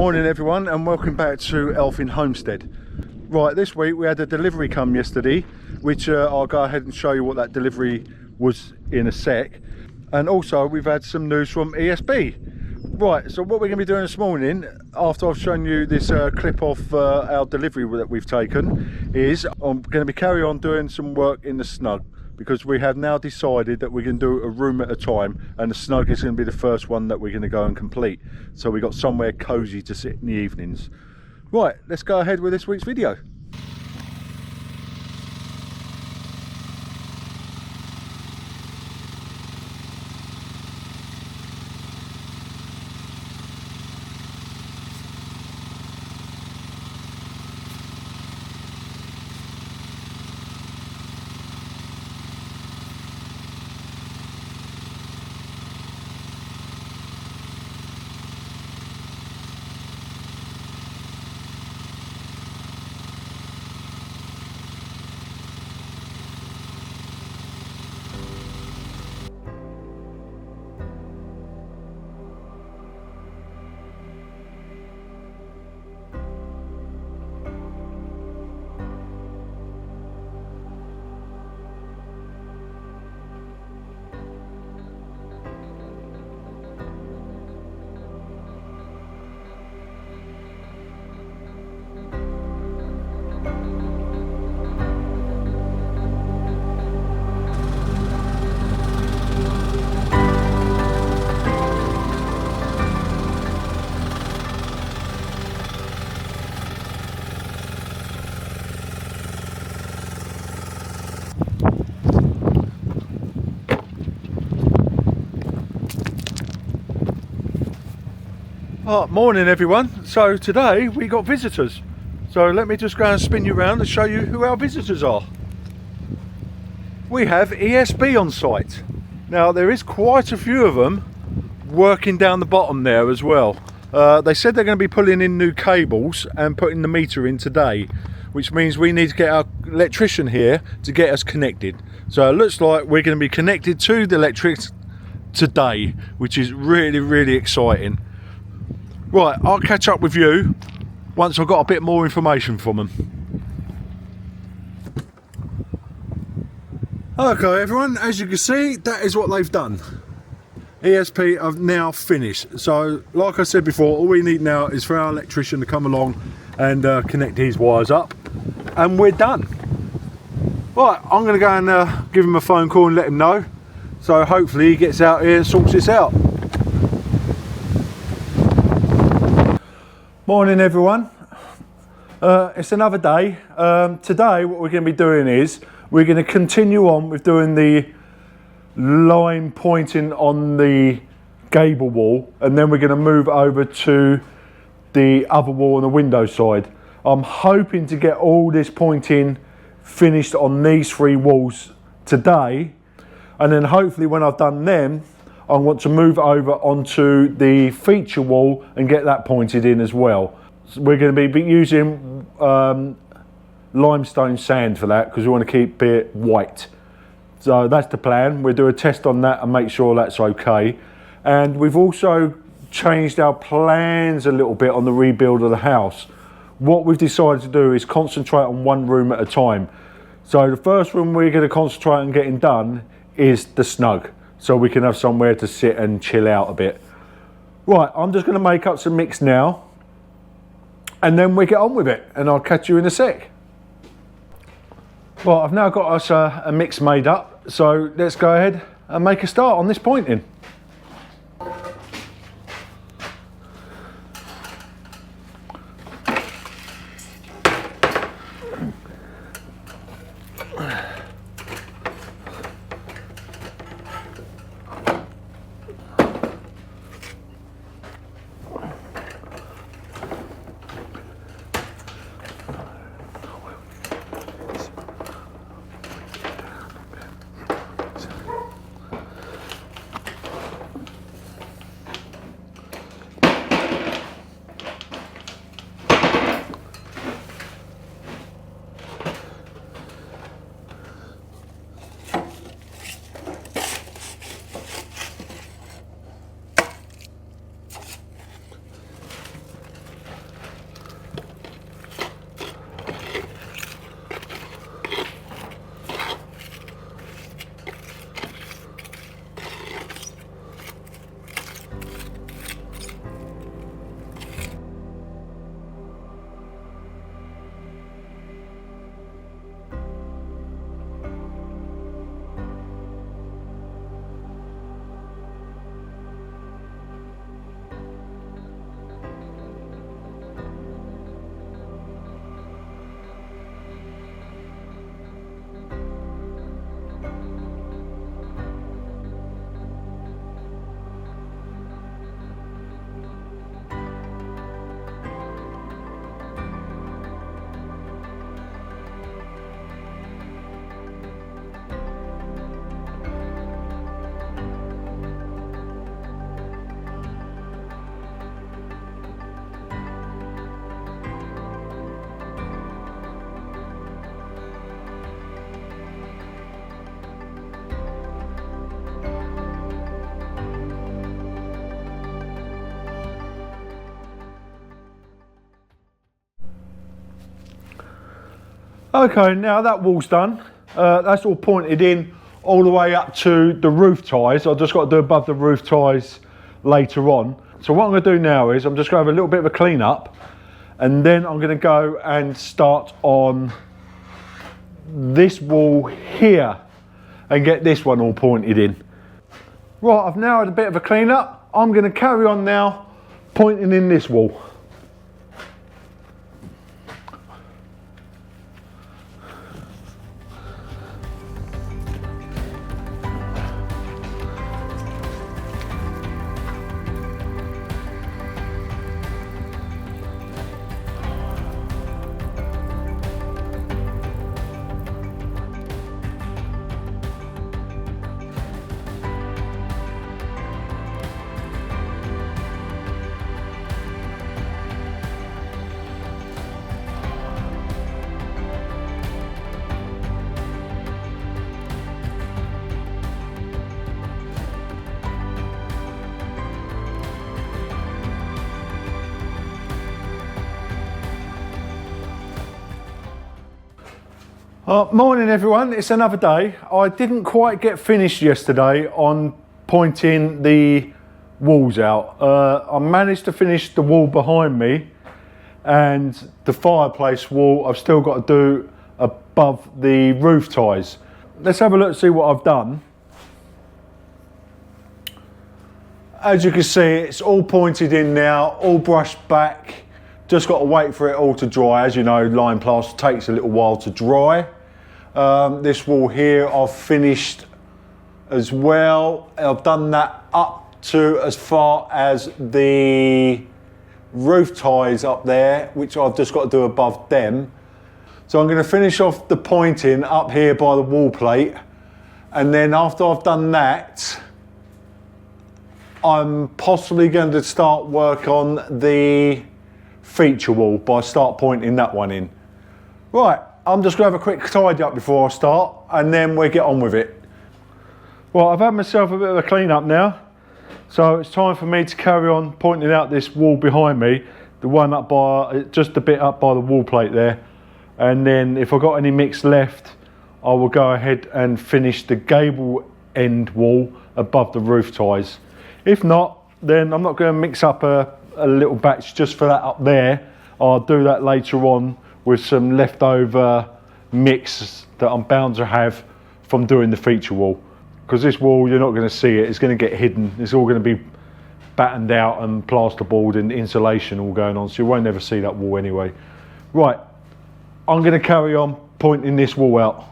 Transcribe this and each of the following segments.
Morning everyone, and welcome back to Elphin Homestead. Right, this week we had a delivery come yesterday, which I'll go ahead and show you what that delivery was in a sec. And also we've had some news from ESB. Right, so what we're going to be doing this morning, after I've shown you this clip of our delivery that we've taken, is I'm going to be carry on doing some work in the Snug, because we have now decided that we're going to do a room at a time, and the Snug is going to be the first one that we're going to go and complete. So we've got somewhere cosy to sit in the evenings. Right, let's go ahead with this week's video. Morning everyone. So today we got visitors. So let me just go and spin you around and show you who our visitors are. We have ESB on site. Now there is quite a few of them working down the bottom there as well. They said they're going to be pulling in new cables and putting the meter in today, which means we need to get our electrician here to get us connected. So it looks like we're going to be connected to the electric today, which is really exciting. Right, I'll catch up with you once I've got a bit more information from them. Okay everyone, as you can see, that is what they've done. ESP have now finished. So like I said before, all we need now is for our electrician to come along and connect his wires up, and we're done. Right, I'm going to go and give him a phone call and let him know. So hopefully he gets out here and sorts this out. Morning everyone, it's another day. Today what we're going to be doing is we're going to continue on with doing the line pointing on the gable wall, and then we're going to move over to the other wall on the window side. I'm hoping to get all this pointing finished on these three walls today, and then hopefully when I've done them I want to move over onto the feature wall and get that pointed in as well. So we're going to be using limestone sand for that, because we want to keep it white. So that's the plan. We'll do a test on that and make sure that's okay. And we've also changed our plans a little bit on the rebuild of the house. What we've decided to do is concentrate on one room at a time. So the first room we're going to concentrate on getting done is the Snug, so we can have somewhere to sit and chill out a bit. Right, I'm just going to make up some mix now, and then we get on with it, and I'll catch you in a sec. Right, I've now got us a mix made up, so let's go ahead and make a start on this pointing. Okay, now that wall's done. That's all pointed in all the way up to the roof ties. I've just got to do above the roof ties later on. So what I'm going to do now is I'm just going to have a little bit of a clean up, and then I'm going to go and start on this wall here and get this one all pointed in. Right, I've now had a bit of a clean up. I'm going to carry on now pointing in this wall. Morning everyone, it's another day. I didn't quite get finished yesterday on pointing the walls out. I managed to finish the wall behind me, and the fireplace wall I've still got to do above the roof ties. Let's have a look and see what I've done. As you can see, it's all pointed in now, all brushed back. Just got to wait for it all to dry. As you know, lime plaster takes a little while to dry. This wall here I've finished as well. I've done that up to as far as the roof ties up there, which I've just got to do above them. So I'm going to finish off the pointing up here by the wall plate, and then after I've done that, I'm possibly going to start work on the feature wall by start pointing that one in. Right, I'm just going to have a quick tidy up before I start, and then we'll get on with it. Well, I've had myself a bit of a clean up now, so it's time for me to carry on pointing out this wall behind me, the one up by, just a bit up by the wall plate there, and then if I've got any mix left, I will go ahead and finish the gable end wall above the roof ties. If not, then I'm not going to mix up a little batch just for that up there. I'll do that later on with some leftover mix that I'm bound to have from doing the feature wall. Because this wall, you're not going to see it, it's going to get hidden. It's all going to be battened out and plasterboard and insulation all going on, so you won't ever see that wall anyway. Right, I'm going to carry on pointing this wall out.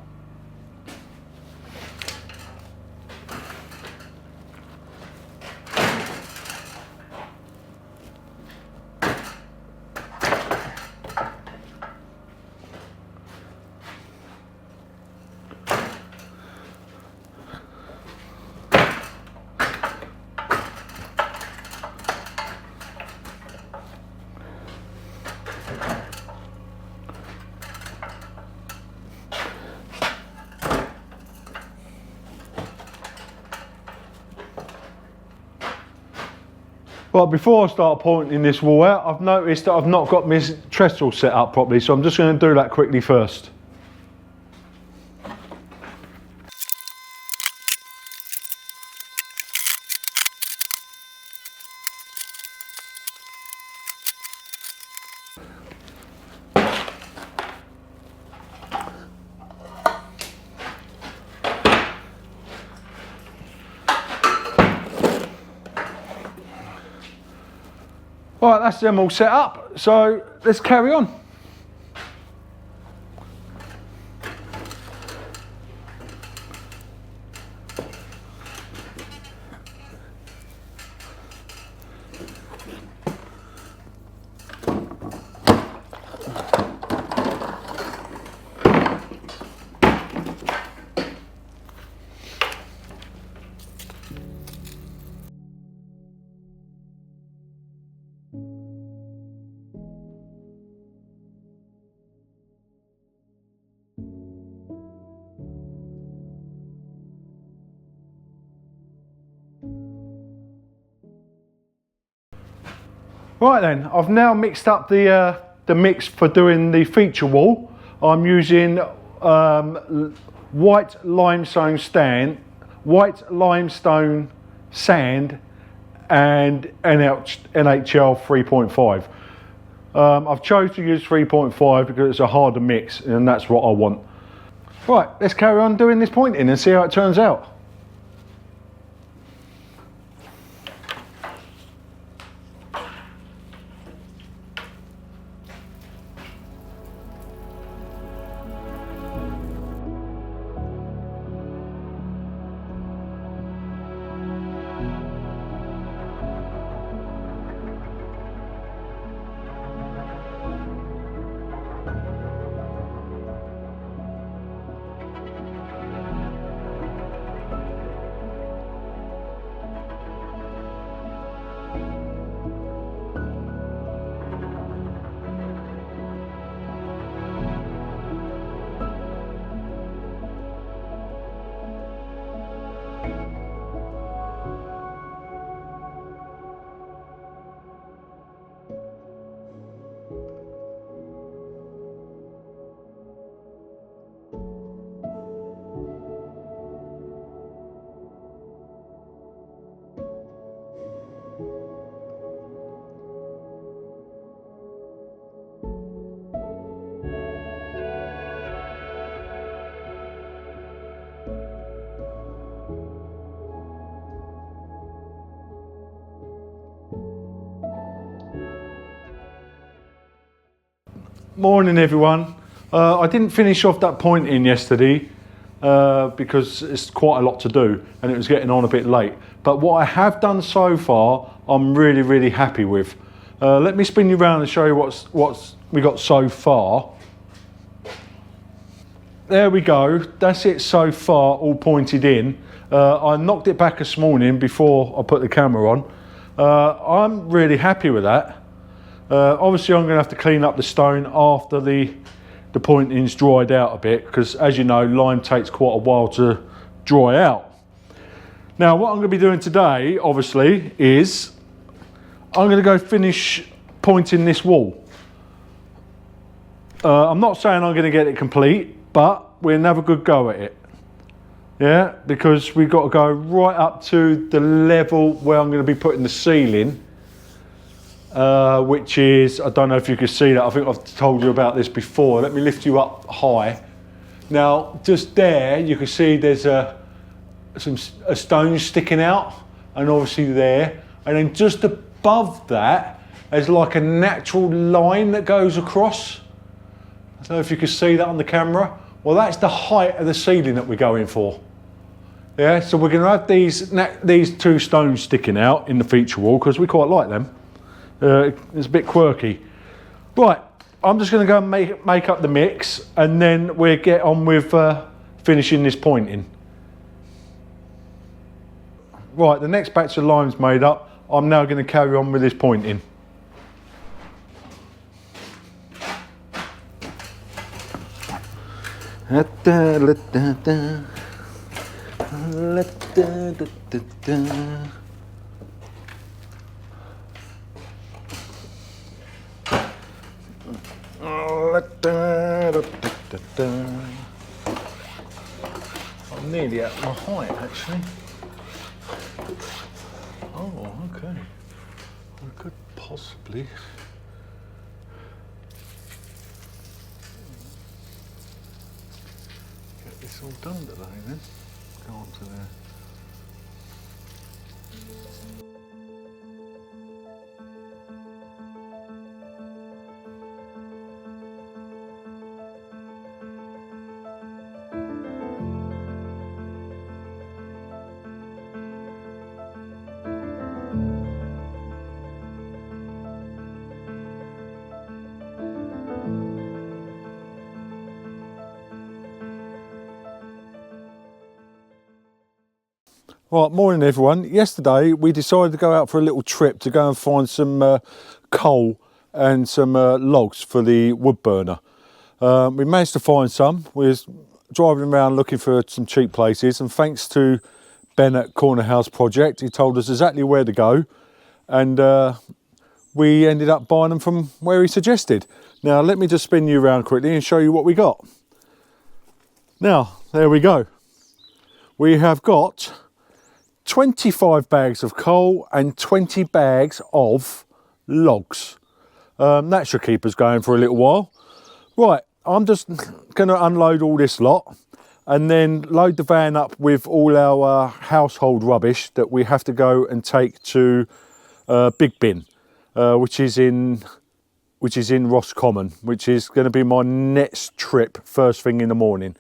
Right, before I start pointing this wall out, I've noticed that I've not got my trestle set up properly, so I'm just going to do that quickly first. Right, that's them all set up, so let's carry on. Right then, I've now mixed up the mix for doing the feature wall. I'm using white limestone sand and NHL 3.5. I've chosen to use 3.5 because it's a harder mix and that's what I want. Right, let's carry on doing this pointing and see how it turns out. Morning everyone. I didn't finish off that pointing yesterday because it's quite a lot to do and it was getting on a bit late. But what I have done so far, I'm really happy with. Let me spin you around and show you what's we got so far. There we go. That's it so far, all pointed in. I knocked it back this morning before I put the camera on. I'm really happy with that. Obviously I'm going to have to clean up the stone after the pointing's dried out a bit because, as you know, lime takes quite a while to dry out. Now what I'm going to be doing today obviously is I'm going to go finish pointing this wall. I'm not saying I'm going to get it complete, but we'll have a good go at it. Yeah, because we've got to go right up to the level where I'm going to be putting the ceiling. Which is, I don't know if you can see that, I think I've told you about this before. Let me lift you up high. Now just there you can see there's a stone sticking out, and obviously there, and then just above that there's like a natural line that goes across. I don't know if you can see that on the camera. Well, that's the height of the ceiling that we're going for. Yeah, so we're going to have these two stones sticking out in the feature wall because we quite like them. It's a bit quirky. Right, I'm just going to go and make up the mix and then we'll get on with finishing this pointing. Right, the next batch of lime's made up. I'm now going to carry on with this pointing. I'm nearly at my height actually. Oh, okay. I could possibly get this all done today then. Go on to there. Right, morning everyone. Yesterday we decided to go out for a little trip to go and find some coal and some logs for the wood burner. We managed to find some. We was driving around looking for some cheap places, and thanks to Ben at Corner House Project, he told us exactly where to go, and we ended up buying them from where he suggested. Now let me just spin you around quickly and show you what we got. Now, there we go. We have got 25 bags of coal and 20 bags of logs. That should keep us going for a little while. Right, I'm just going to unload all this lot and then load the van up with all our household rubbish that we have to go and take to Big Bin, which is in Roscommon, which is going to be my next trip first thing in the morning.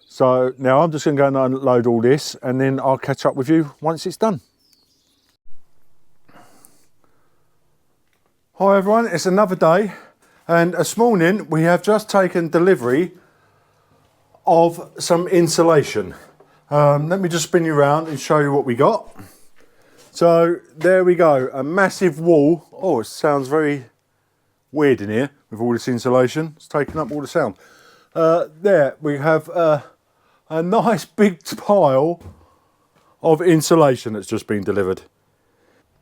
So now I'm just going to go and unload all this and then I'll catch up with you once it's done. Hi everyone, it's another day, and this morning we have just taken delivery of some insulation. Let me just spin you around and show you what we got. So there we go, a massive wall. Oh, it sounds very weird in here with all this insulation. It's taking up all the sound. There we have a nice big pile of insulation that's just been delivered.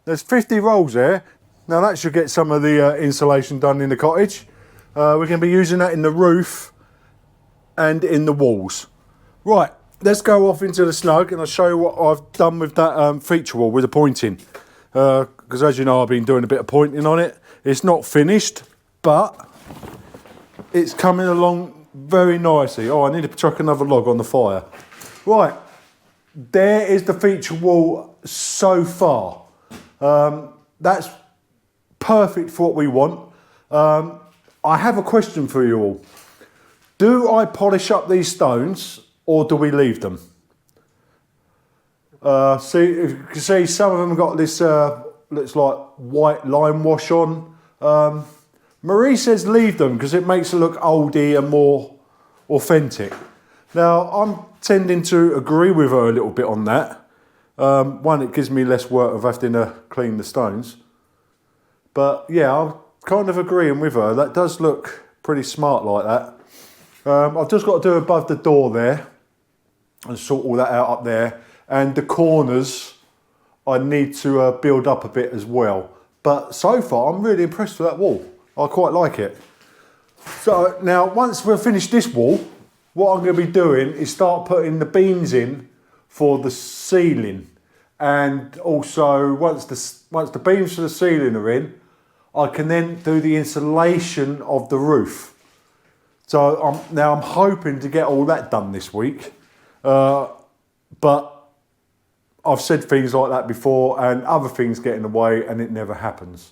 There's 50 rolls there. Now that should get some of the insulation done in the cottage. We're going to be using that in the roof and in the walls. Right, let's go off into the Snug and I'll show you what I've done with that feature wall with the pointing. Because as you know, I've been doing a bit of pointing on it. It's not finished, but it's coming along very nicely. Oh, I need to chuck another log on the fire. Right, there is the feature wall so far. That's perfect for what we want. I have a question for you all. Do I polish up these stones or do we leave them? See, you can see some of them got this looks like white lime wash on. Marie says leave them because it makes it look oldie and more authentic. Now I'm tending to agree with her a little bit on that. One, it gives me less work of having to clean the stones. But yeah, I'm kind of agreeing with her. That does look pretty smart like that. I've just got to do above the door there and sort all that out up there. And the corners I need to build up a bit as well. But so far I'm really impressed with that wall. I quite like it. So now once we've finished this wall, what I'm going to be doing is start putting the beams in for the ceiling. And also once the beams for the ceiling are in, I can then do the insulation of the roof. So I'm hoping to get all that done this week. But I've said things like that before and other things get in the way and it never happens.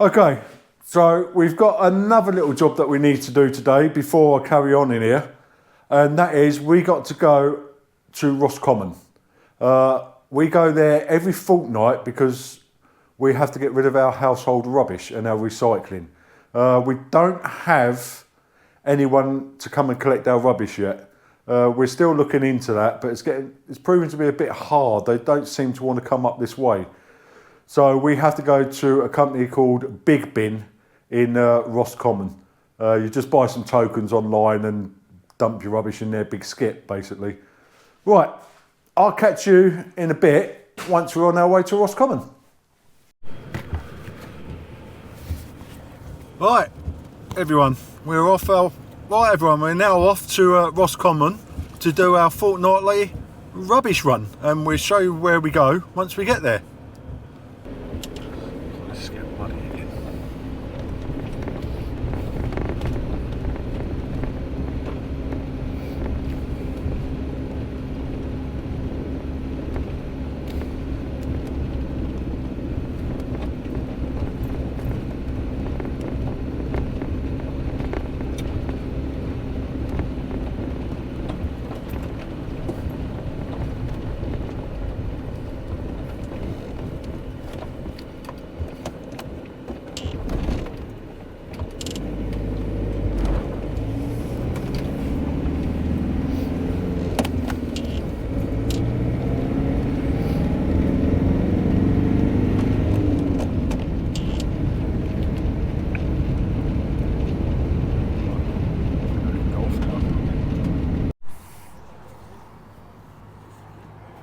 Okay, so we've got another little job that we need to do today before I carry on in here. And that is we got to go to Roscommon. We go there every fortnight because we have to get rid of our household rubbish and our recycling. We don't have anyone to come and collect our rubbish yet. We're still looking into that, but it's proving to be a bit hard. They don't seem to want to come up this way. So we have to go to a company called Big Bin in Roscommon. You just buy some tokens online and dump your rubbish in their big skip, basically. Right, I'll catch you in a bit once we're on our way to Roscommon. Right, everyone, we're now off to Roscommon to do our fortnightly rubbish run, and we'll show you where we go once we get there. Let's get muddy again.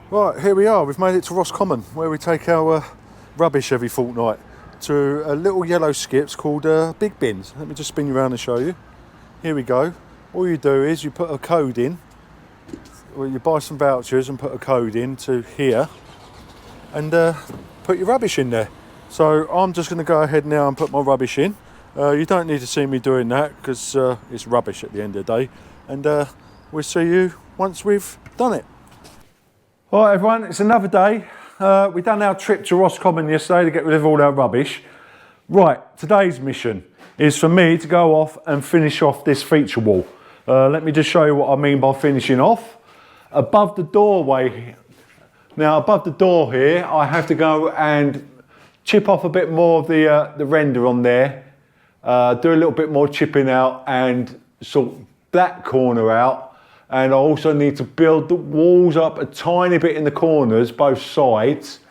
Right, here we are. We've made it to Roscommon, where we take our rubbish every fortnight. to a little yellow skips called big bins. Let me just spin you around and show you. Here we go. All you do is you put a code in, or you buy some vouchers and put a code in to here, and put your rubbish in there. So I'm just going to go ahead now and put my rubbish in. You don't need to see me doing that because it's rubbish at the end of the day, and we'll see you once we've done it. All right, everyone, it's another day. We done our trip to Roscommon yesterday to get rid of all our rubbish. Right, today's mission is for me to go off and finish off this feature wall. Let me just show you what I mean by finishing off. Above the doorway, now above the door here, I have to go and chip off a bit more of the render on there, do a little bit more chipping out and sort that corner out. And I also need to build the walls up a tiny bit in the corners, both sides,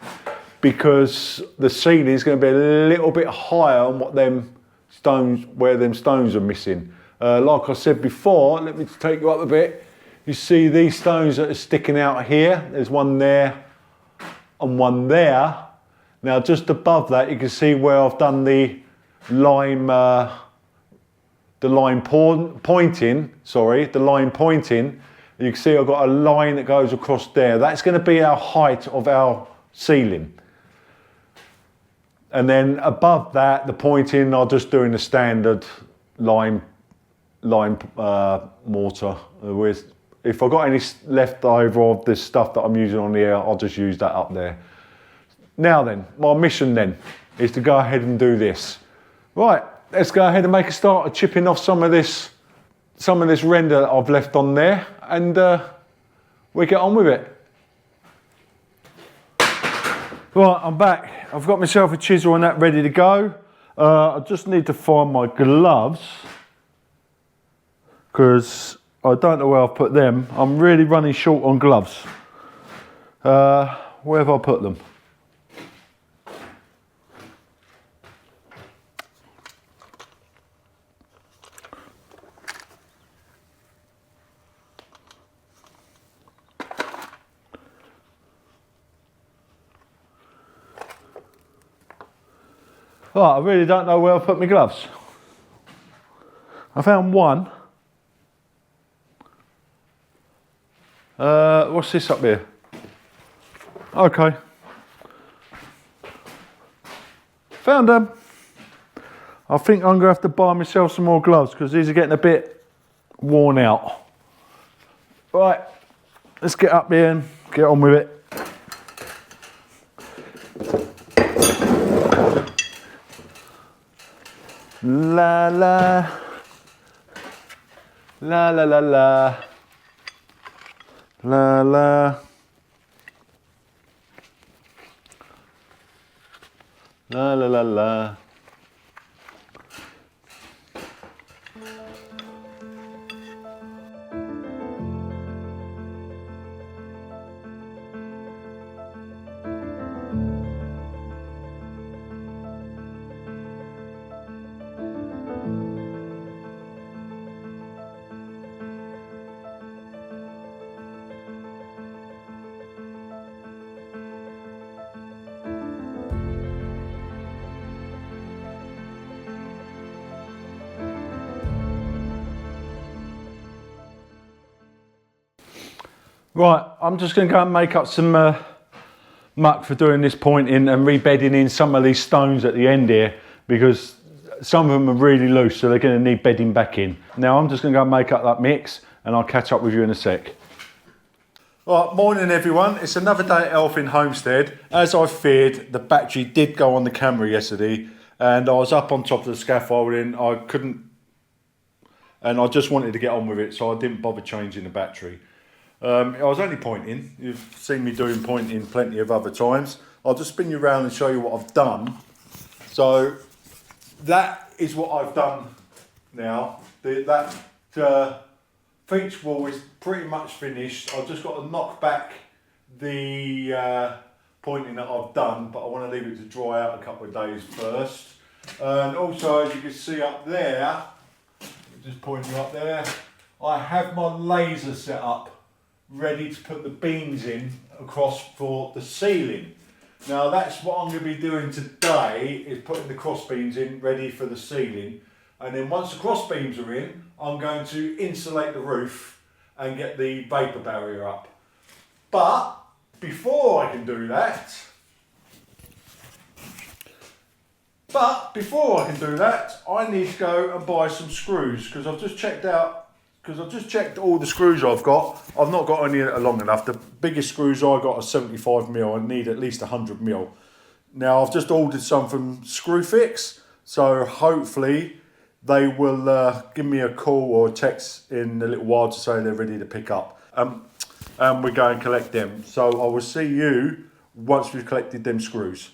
because the ceiling is going to be a little bit higher on what them stones, where them stones are missing. Like I said before, let me take you up a bit. You see these stones that are sticking out here. There's one there and one there. Now just above that, you can see where I've done the lime. The line pointing. You can see I've got a line that goes across there. That's going to be our height of our ceiling. And then above that, the pointing, I'm just doing the standard lime mortar. If I've got any left over of this stuff that I'm using on the air, I'll just use that up there. Now then, my mission then is to go ahead and do this. Right. Let's go ahead and make a start of chipping off some of this render that I've left on there, and we get on with it. Right, I'm back. I've got myself a chisel and that ready to go. I just need to find my gloves because I don't know where I've put them. I'm really running short on gloves. Where have I put them? Right, I really don't know where I put my gloves. I found one. What's this up here? Okay. Found them. I think I'm going to have to buy myself some more gloves because these are getting a bit worn out. Right, let's get up here and get on with it. La la la la la la la la la la la la. Right, I'm just going to go and make up some muck for doing this pointing and rebedding in some of these stones at the end here because some of them are really loose, so they're going to need bedding back in. Now I'm just going to go and make up that mix and I'll catch up with you in a sec. Right, morning everyone. It's another day at Elphin Homestead. As I feared, the battery did go on the camera yesterday and I was up on top of the scaffolding. I couldn't, and I just wanted to get on with it, so I didn't bother changing the battery. I was only pointing. You've seen me doing pointing plenty of other times. I'll just spin you around and show you what I've done. So that is what I've done now. That feature wall is pretty much finished. I've just got to knock back the pointing that I've done, but I want to leave it to dry out a couple of days first. And also, as you can see up there, just pointing up there, I have my laser set up ready to put the beams in across for the ceiling. Now that's what I'm going to be doing today, is putting the cross beams in ready for the ceiling. And then once the cross beams are in, I'm going to insulate the roof and get the vapour barrier up. But before I can do that, I need to go and buy some screws, because I've just checked all the screws I've got. I've not got any that are long enough. The biggest screws I got are 75mm. I need at least 100mm. Now I've just ordered some from Screwfix, so hopefully they will give me a call or a text in a little while to say they're ready to pick up. And we go and collect them. So I will see you once we've collected them screws.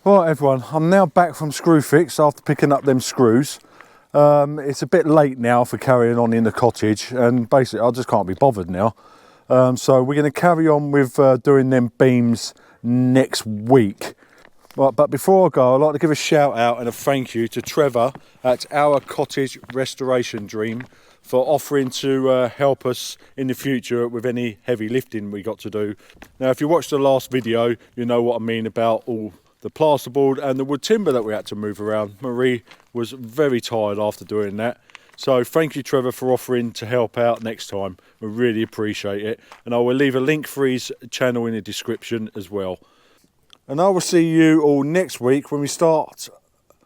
Right everyone, I'm now back from Screwfix after picking up them screws. It's a bit late now for carrying on in the cottage, and basically I just can't be bothered now. So we're going to carry on with doing them beams next week. Right, but before I go, I'd like to give a shout out and a thank you to Trevor at Our Cottage Restoration Dream for offering to help us in the future with any heavy lifting we got to do. Now if you watched the last video, you know what I mean about all the plasterboard and the wood timber that we had to move around. Marie was very tired after doing that. So thank you Trevor for offering to help out next time. We really appreciate it. And I will leave a link for his channel in the description as well. And I will see you all next week when we start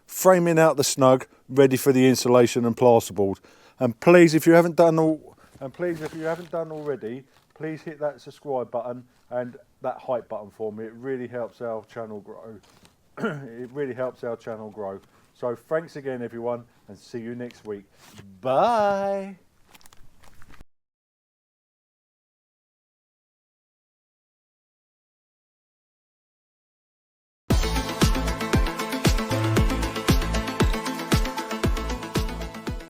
framing out the Snug ready for the insulation and plasterboard. And please, if you haven't done already, please hit that subscribe button and that hype button for me. It really helps our channel grow. It really helps our channel grow. So thanks again everyone, and see you next week. Bye.